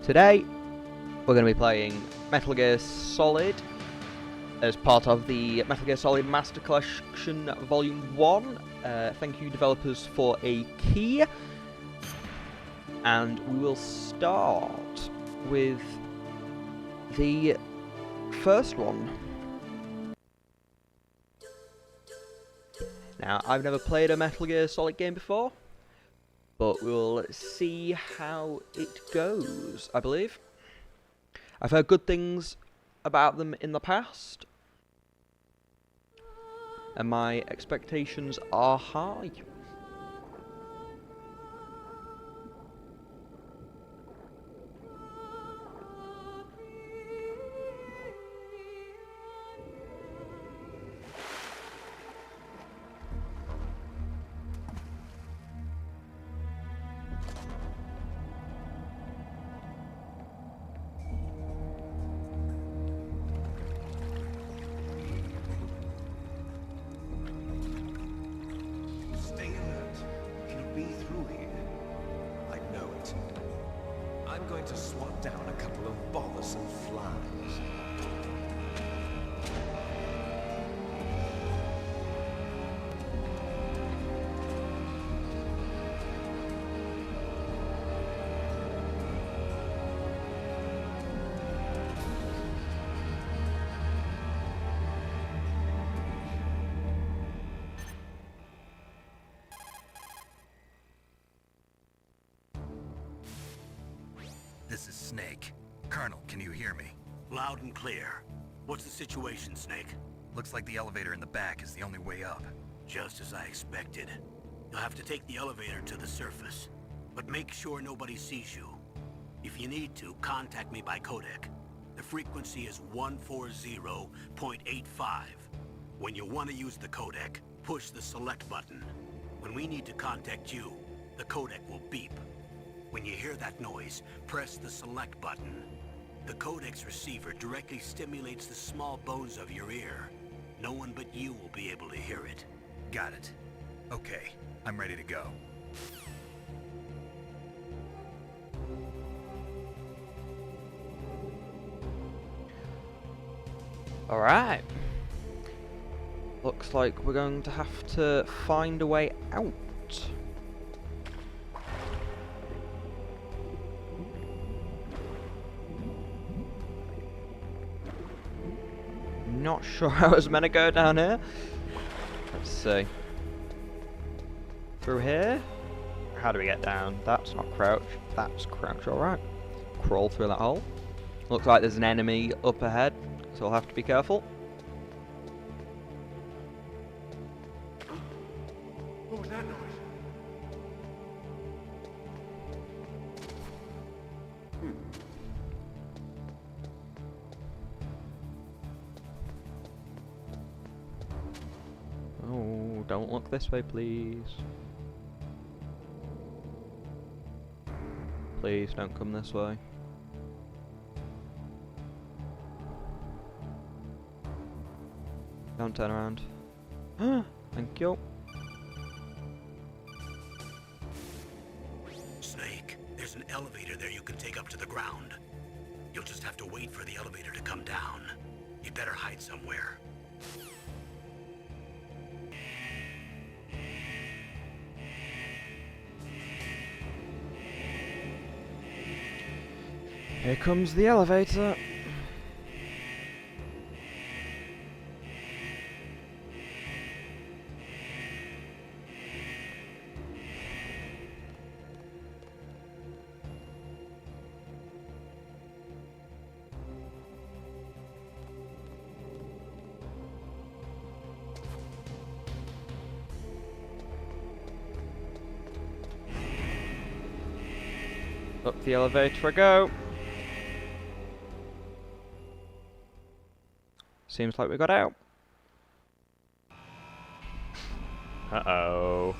Today, we're going to be playing Metal Gear Solid as part of the Metal Gear Solid Master Collection Volume 1. Thank you, developers, for a key. And we will start with the first one. Now, I've never played a Metal Gear Solid game before, but we'll see how it goes, I believe. I've heard good things about them in the past, and my expectations are high. I'm going to swat down a couple of bothersome flies. This is Snake. Colonel, can you hear me? Loud and clear. What's the situation, Snake? Looks like the elevator in the back is the only way up. Just as I expected. You'll have to take the elevator to the surface, but make sure nobody sees you. If you need to, contact me by codec. The frequency is 140.85. When you want to use the codec, push the select button. When we need to contact you, the codec will beep. When you hear that noise, press the select button. The codec's receiver directly stimulates the small bones of your ear. No one but you will be able to hear it. Got it. Okay, I'm ready to go. Alright. Looks like we're going to have to find a way out. Not sure how I was meant to go down here. Let's see. Through here? How do we get down? That's not crouch. That's crouch, alright. Crawl through that hole. Looks like there's an enemy up ahead, so I'll have to be careful. What was that noise? Oh, don't look this way, please. Please don't come this way. Don't turn around. Thank you. Snake, there's an elevator there you can take up to the ground. You'll just have to wait for the elevator to come down. You'd better hide somewhere. Here comes the elevator. Up the elevator I go. Seems like we got out. Uh-oh.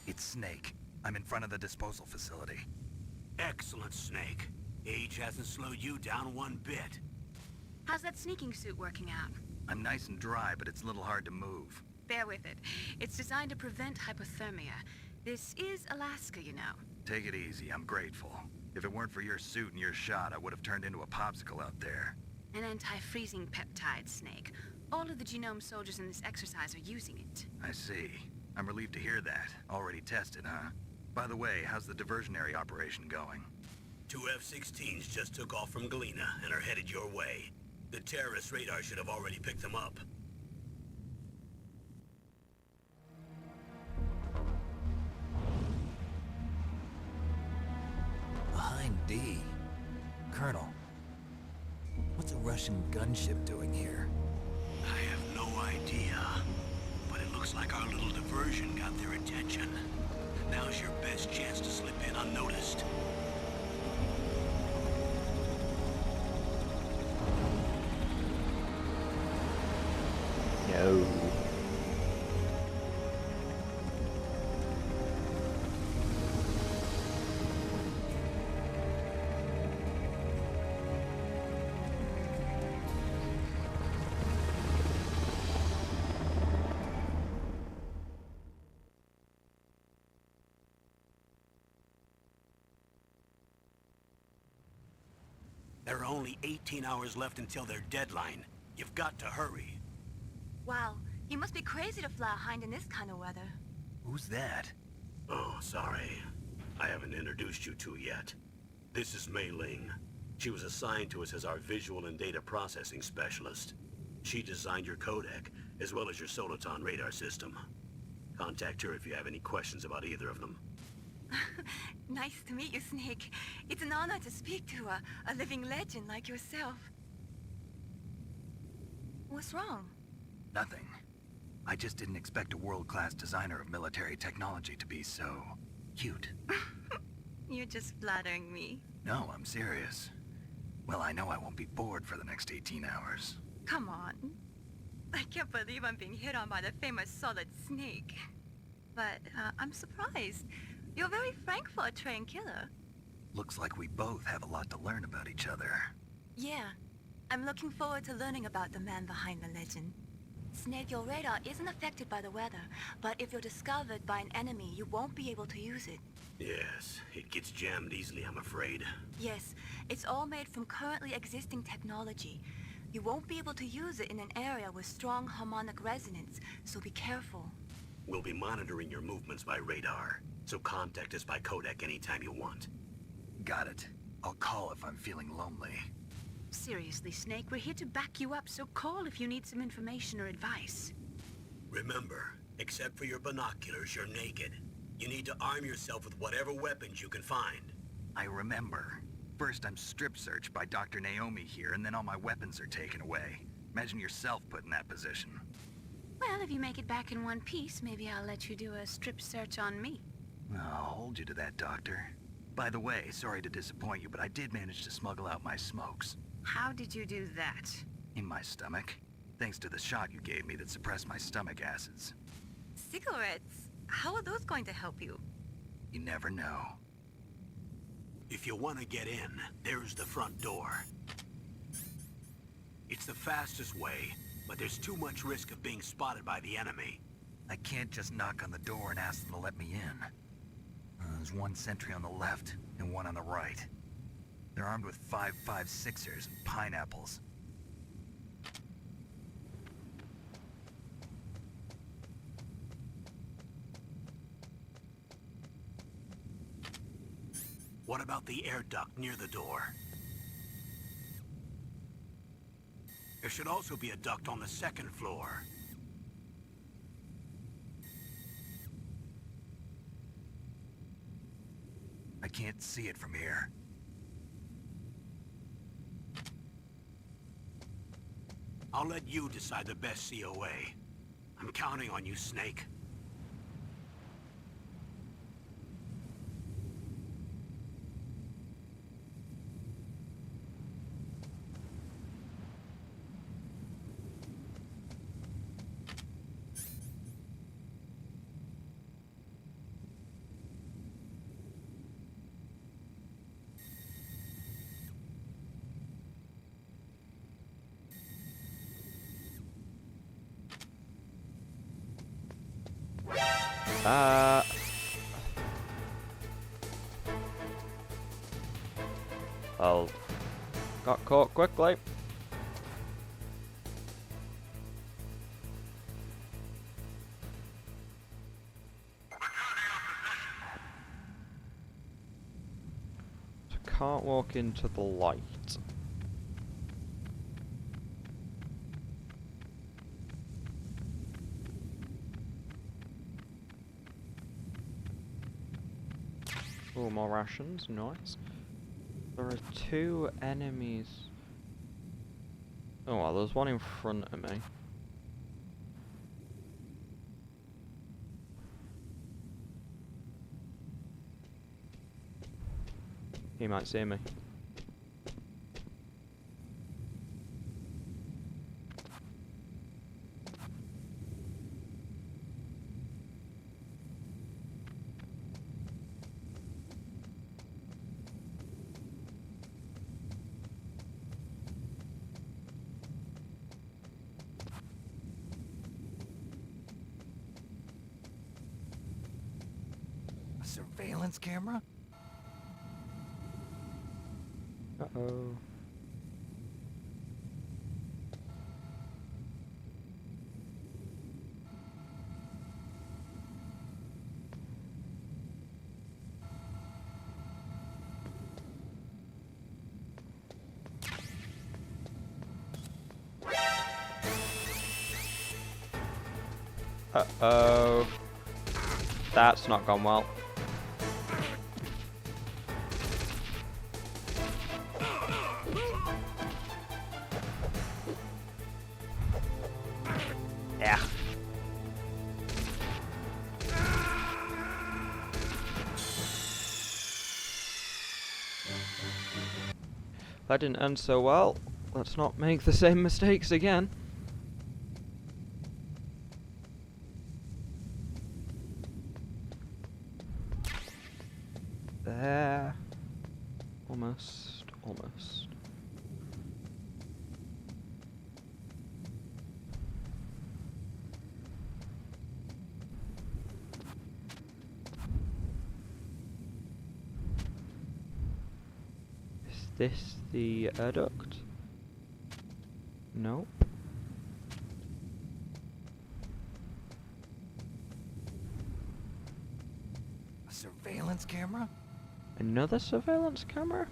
It's Snake. I'm in front of the disposal facility. Excellent, Snake. Age hasn't slowed you down one bit. How's that sneaking suit working out? I'm nice and dry, but it's a little hard to move. Bear with it. It's designed to prevent hypothermia. This is Alaska, you know. Take it easy, I'm grateful. If it weren't for your suit and your shot, I would have turned into a popsicle out there. An anti-freezing peptide, Snake. All of the genome soldiers in this exercise are using it. I see. I'm relieved to hear that. Already tested, huh? By the way, how's the diversionary operation going? 2 F-16s just took off from Galena and are headed your way. The terrorist radar should have already picked them up. Behind D. Colonel, what's a Russian gunship doing here? I have no idea, but it looks like our little diversion got their attention. Now's your best chance to slip in unnoticed. No. There are only 18 hours left until their deadline. You've got to hurry. Wow, you must be crazy to fly a hind in this kind of weather. Who's that? Oh, sorry. I haven't introduced you to yet. This is Mei Ling. She was assigned to us as our visual and data processing specialist. She designed your codec, as well as your Soliton radar system. Contact her if you have any questions about either of them. Nice to meet you, Snake. It's an honor to speak to a living legend like yourself. What's wrong? Nothing. I just didn't expect a world-class designer of military technology to be so cute. You're just flattering me. No, I'm serious. Well, I know I won't be bored for the next 18 hours. Come on. I can't believe I'm being hit on by the famous Solid Snake. But I'm surprised. You're very frank for a trained killer. Looks like we both have a lot to learn about each other. Yeah. I'm looking forward to learning about the man behind the legend. Snake, your radar isn't affected by the weather, but if you're discovered by an enemy, you won't be able to use it. Yes, it gets jammed easily, I'm afraid. Yes, it's all made from currently existing technology. You won't be able to use it in an area with strong harmonic resonance, so be careful. We'll be monitoring your movements by radar, so contact us by codec anytime you want. Got it. I'll call if I'm feeling lonely. Seriously, Snake, we're here to back you up, so call if you need some information or advice. Remember, except for your binoculars, you're naked. You need to arm yourself with whatever weapons you can find. I remember. First I'm strip searched by Dr. Naomi here, and then all my weapons are taken away. Imagine yourself put in that position. Well, if you make it back in one piece, maybe I'll let you do a strip search on me. I'll hold you to that, Doctor. By the way, sorry to disappoint you, but I did manage to smuggle out my smokes. How did you do that? In my stomach. Thanks to the shot you gave me that suppressed my stomach acids. Cigarettes? How are those going to help you? You never know. If you want to get in, there's the front door. It's the fastest way, but there's too much risk of being spotted by the enemy. I can't just knock on the door and ask them to let me in. There's one sentry on the left and one on the right. They're armed with 5.56ers and pineapples. What about the air duct near the door? There should also be a duct on the second floor. I can't see it from here. I'll let you decide the best COA. I'm counting on you, Snake. Well, got caught quickly. Can't walk into the light. Oh, more rations, nice. There are 2 enemies. Oh well, there's one in front of me. He might see me. A surveillance camera? Uh-oh. Uh-oh. That's not gone well. Yeah. That didn't end so well. Let's not make the same mistakes again. There. Almost. Almost. Is this the air duct? Nope. A surveillance camera? Another surveillance camera?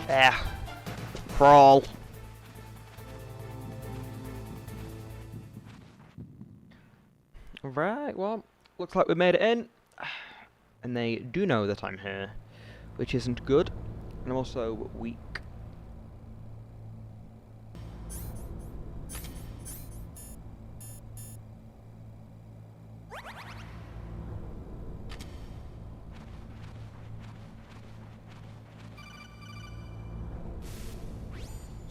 There. Crawl. Right, well, looks like we made it in. And they do know that I'm here, which isn't good. And I'm also weak.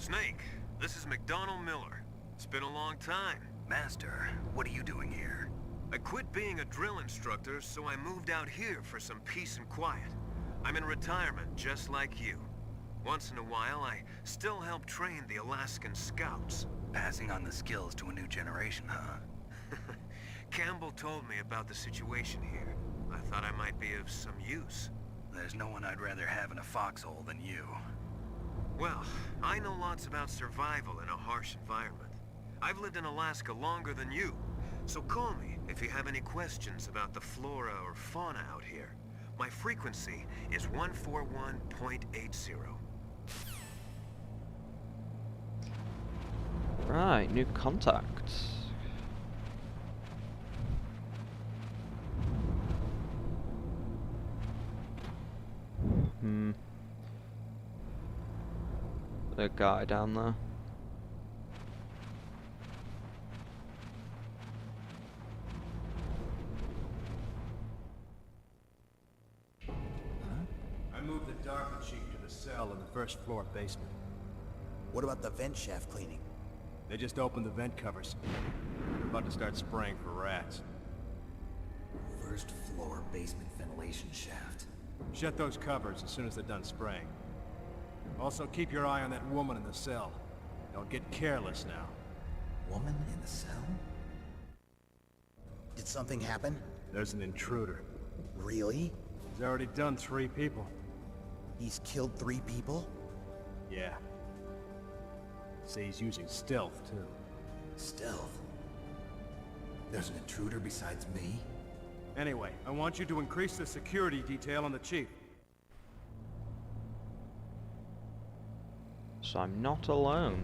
Snake, this is McDonald Miller. It's been a long time. Master, what are you doing here? I quit being a drill instructor, so I moved out here for some peace and quiet. I'm in retirement, just like you. Once in a while, I still help train the Alaskan Scouts. Passing on the skills to a new generation, huh? Campbell told me about the situation here. I thought I might be of some use. There's no one I'd rather have in a foxhole than you. Well, I know lots about survival in a harsh environment. I've lived in Alaska longer than you, so call me if you have any questions about the flora or fauna out here. My frequency is 141.80. Right, new contacts. The guy down there. I moved the DARPA chief to the cell in the first floor basement. What about the vent shaft cleaning? They just opened the vent covers. They're about to start spraying for rats. First floor basement ventilation shaft. Shut those covers as soon as they're done spraying. Also, keep your eye on that woman in the cell. Don't get careless now. Woman in the cell? Did something happen? There's an intruder. Really? He's already done 3 people. He's killed 3 people? Yeah. Say he's using stealth, too. Stealth? There's an intruder besides me? Anyway, I want you to increase the security detail on the chief. So I'm not alone.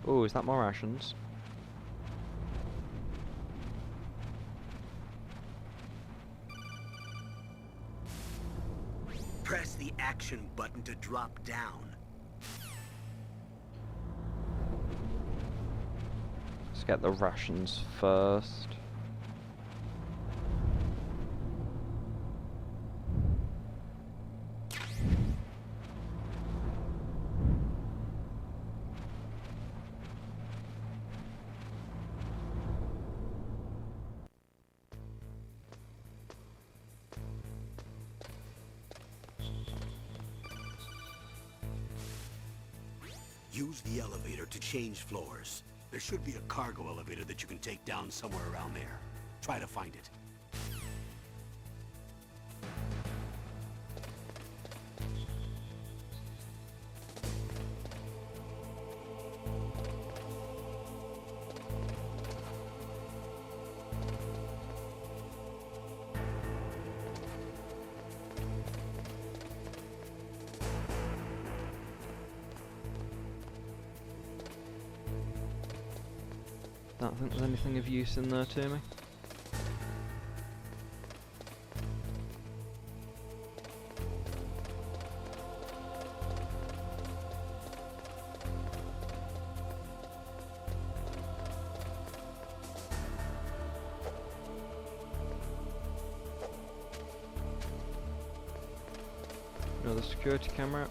Oh, is that more rations? Press the action button to drop down. Let's get the rations first. Use the elevator to change floors. There should be a cargo elevator that you can take down somewhere around there. Try to find it. Don't think there's anything of use in there to me. Another security camera.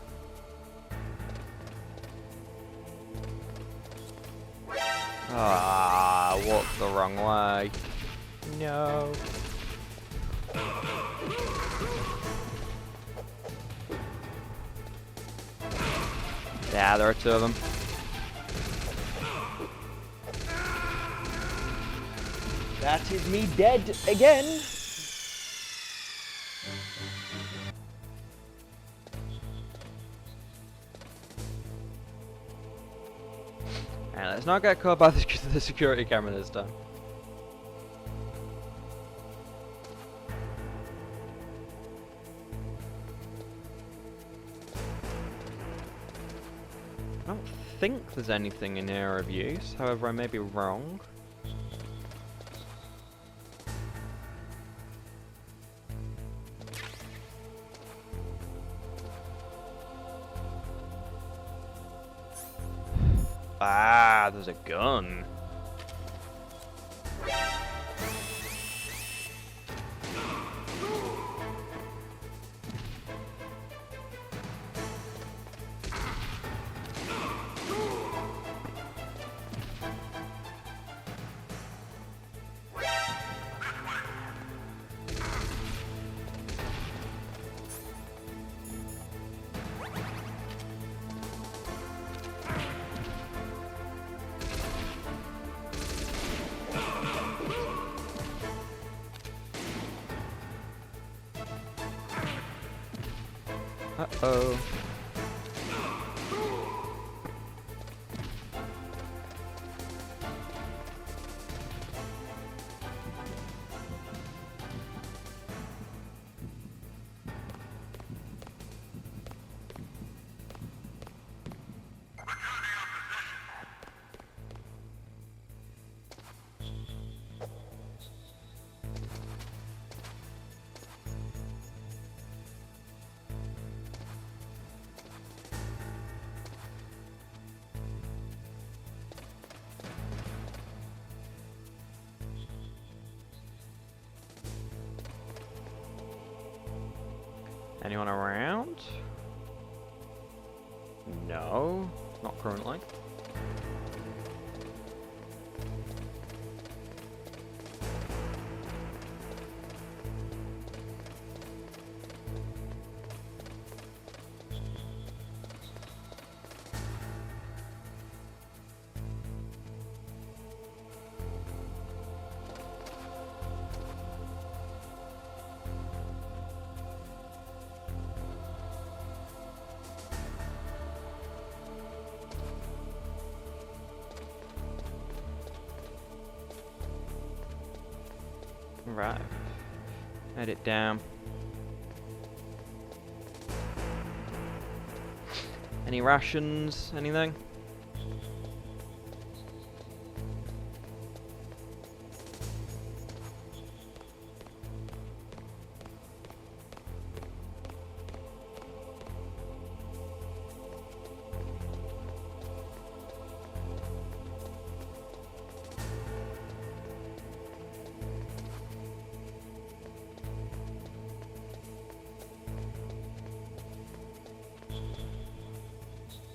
Ah, walked the wrong way. No. Yeah, there are 2 of them. That is me dead again. Let's not get caught by the security camera this time. I don't think there's anything in here of use, however I may be wrong. Ah, there's a gun. Uh-oh. Anyone around? No, not currently. Right. Head it down. Any rations? Anything?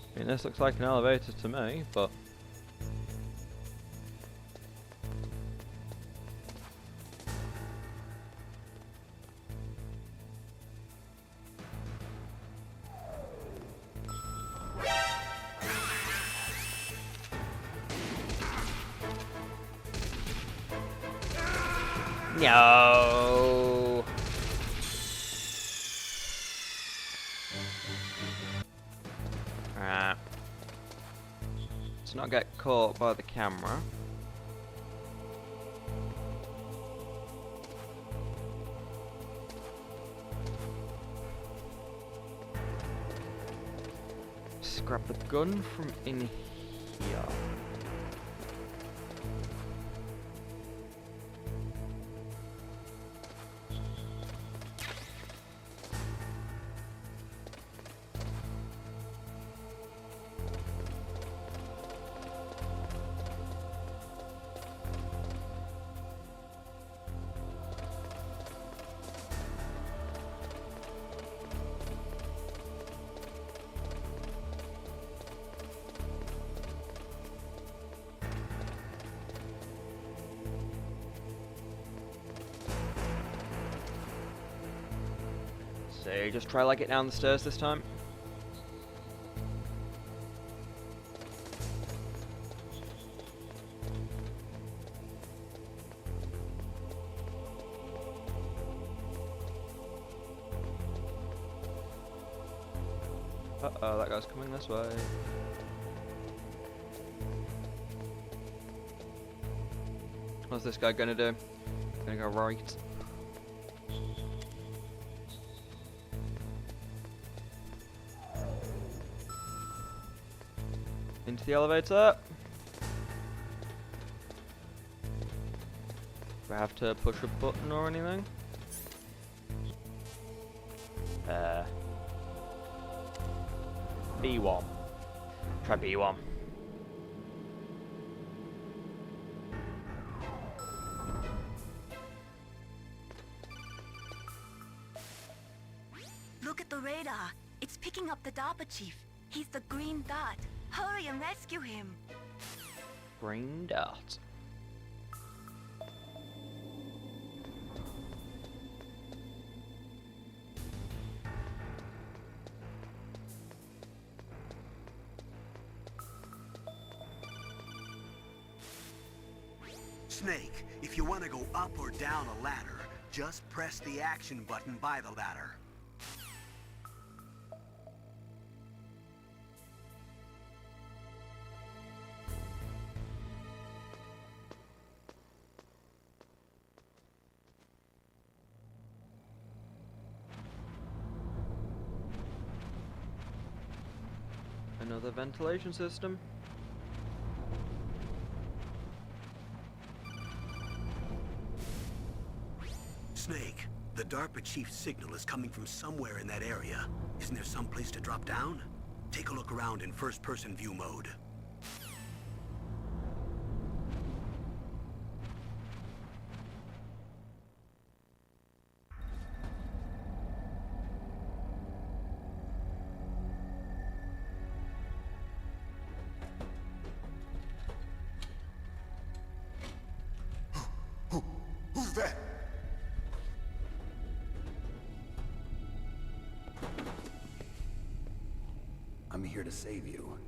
I mean, this looks like an elevator to me, but... No. Right. Let's not get caught by the camera. Just grab the gun from in here. So just try like it down the stairs this time. Uh-oh, that guy's coming this way. What's this guy gonna do? Gonna go right. Into the elevator. Do I have to push a button or anything? B1. Try B1. Look at the radar. It's picking up the DARPA chief. He's the green dot. Hurry and rescue him. Green dot. Snake, if you want to go up or down a ladder, just press the action button by the ladder. Another ventilation system. Snake, the DARPA chief's signal is coming from somewhere in that area. Isn't there some place to drop down? Take a look around in first-person view mode. I'm here to save you.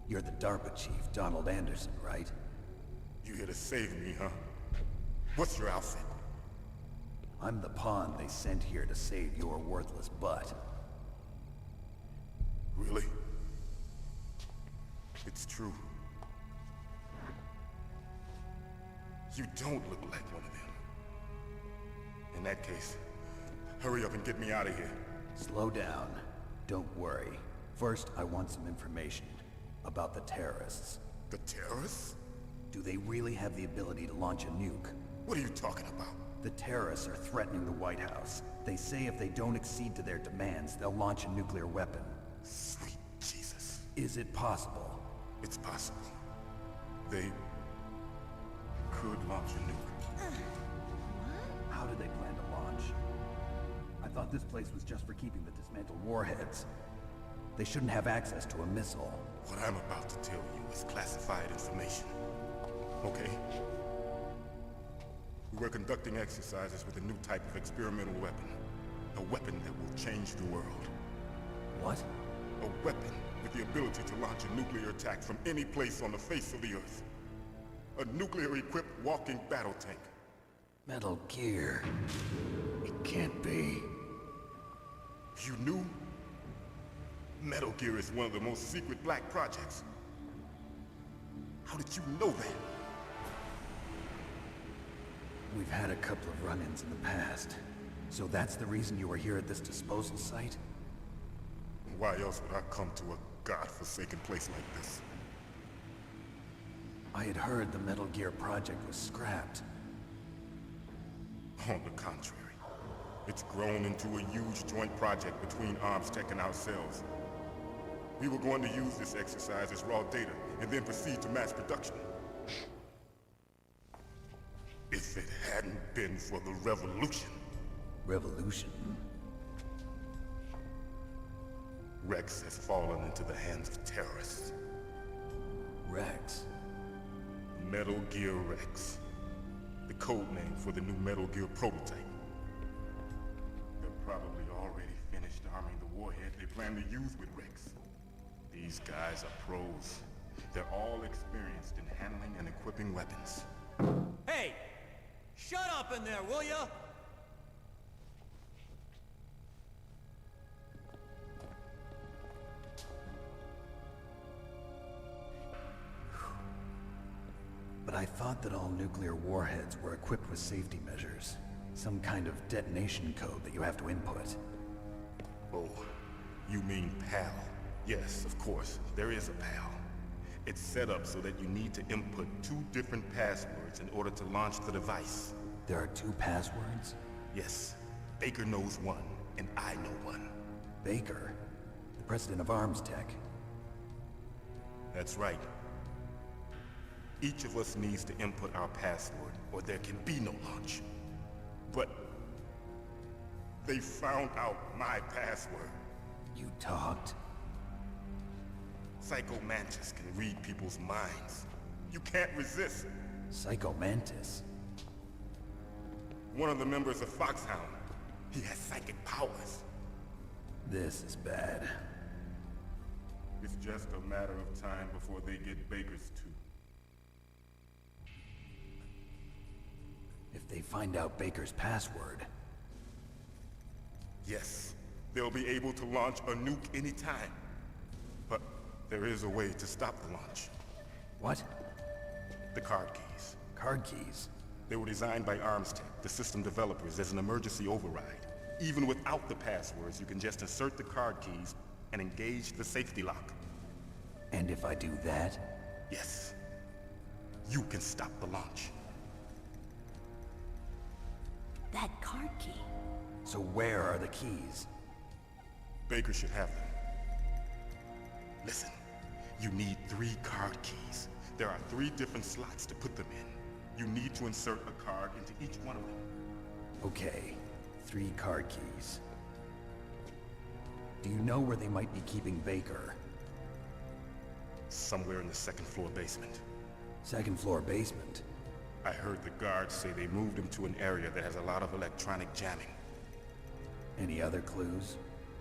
You're the DARPA chief, Donald Anderson, right? You here to save me, huh? What's your outfit? I'm the pawn they sent here to save your worthless butt. Really? It's true. You don't look like one of them. In that case, hurry up and get me out of here. Slow down. Don't worry. First, I want some information about the terrorists. The terrorists? Do they really have the ability to launch a nuke? What are you talking about? The terrorists are threatening the White House. They say if they don't accede to their demands, they'll launch a nuclear weapon. Sweet Jesus. Is it possible? It's possible. They could launch a nuke. How do they plan to launch? I thought this place was just for keeping the dismantled warheads. They shouldn't have access to a missile. What I'm about to tell you is classified information. Okay? We're conducting exercises with a new type of experimental weapon. A weapon that will change the world. What? A weapon with the ability to launch a nuclear attack from any place on the face of the Earth. A nuclear-equipped walking battle tank. Metal Gear. It can't be. You knew? Metal Gear is one of the most secret black projects. How did you know that? We've had a couple of run-ins in the past. So that's the reason you were here at this disposal site? Why else would I come to a godforsaken place like this? I had heard the Metal Gear project was scrapped. On the contrary, it's grown into a huge joint project between ArmsTech and ourselves. We were going to use this exercise as raw data and then proceed to mass production. If it hadn't been for the revolution. Revolution? Rex has fallen into the hands of terrorists. Rex? Metal Gear Rex. The code name for the new Metal Gear prototype. They're probably already finished arming the warhead they plan to use with Rex. These guys are pros. They're all experienced in handling and equipping weapons. Hey! Shut up in there, will ya? But I thought that all nuclear warheads were equipped with safety measures. Some kind of detonation code that you have to input. Oh, you mean PAL? Yes, of course, there is a PAL. It's set up so that you need to input 2 different passwords in order to launch the device. There are 2 passwords? Yes. Baker knows one, and I know one. Baker? The president of ArmsTech? That's right. Each of us needs to input our password, or there can be no launch. But they found out my password. You talked? Psycho Mantis can read people's minds. You can't resist. Psycho Mantis? One of the members of Foxhound. He has psychic powers. This is bad. It's just a matter of time before they get Baker's too. If they find out Baker's password... Yes, they'll be able to launch a nuke anytime. But there is a way to stop the launch. What? The card keys. Card keys? They were designed by ArmsTech, the system developers, as an emergency override. Even without the passwords, you can just insert the card keys and engage the safety lock. And if I do that? Yes. You can stop the launch. That card key. So where are the keys? Baker should have them. Listen, you need 3 card keys. There are 3 different slots to put them in. You need to insert a card into each one of them. Okay, 3 card keys. Do you know where they might be keeping Baker? Somewhere in the 2nd floor basement. 2nd floor basement? I heard the guards say they moved him to an area that has a lot of electronic jamming. Any other clues?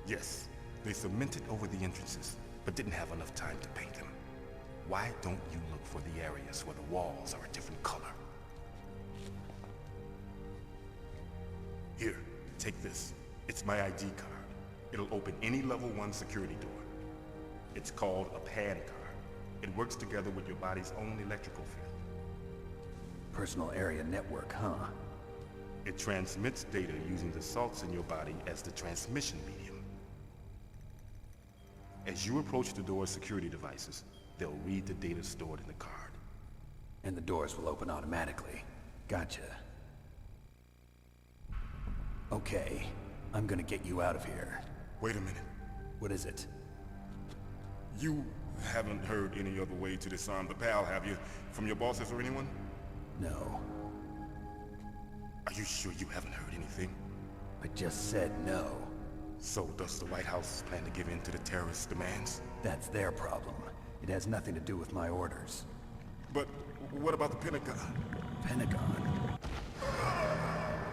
Yes, they cemented over the entrances. but didn't have enough time to paint them. Why don't you look for the areas where the walls are a different color? Here, take this. It's my ID card. It'll open any level 1 security door. It's called a PAN card. It works together with your body's own electrical field. Personal area network, huh? It transmits data using the salts in your body as the transmission medium. As you approach the door's security devices, they'll read the data stored in the card. And the doors will open automatically. Gotcha. Okay, I'm gonna get you out of here. Wait a minute. What is it? You haven't heard any other way to disarm the PAL, have you? From your bosses or anyone? No. Are you sure you haven't heard anything? I just said no. So does the White House plan to give in to the terrorists' demands? That's their problem. It has nothing to do with my orders. But what about the Pentagon? Pentagon?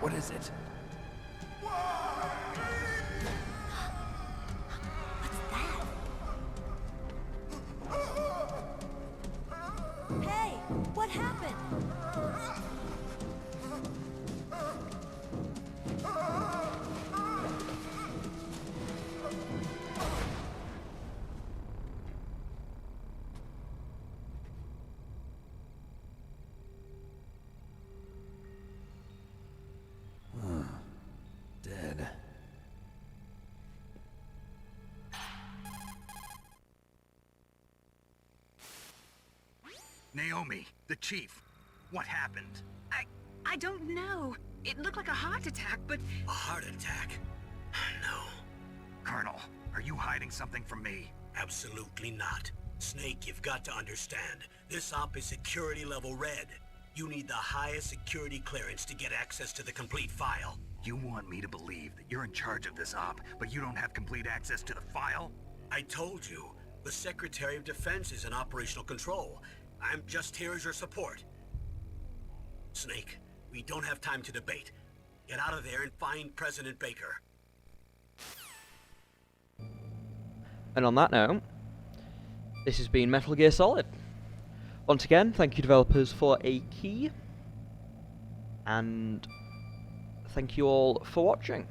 What is it? Hey, what happened? Dead. Naomi, the chief. What happened? I don't know. It looked like a heart attack, but... A heart attack? No, Colonel, are you hiding something from me? absolutely not. Snake, you've got to understand. This op is security level red. You need the highest security clearance to get access to the complete file. You want me to believe that you're in charge of this op, but you don't have complete access to the file? I told you, the Secretary of Defense is in operational control. I'm just here as your support. Snake, we don't have time to debate. Get out of there and find President Baker. And on that note, this has been Metal Gear Solid. Once again, thank you developers for a key, and thank you all for watching.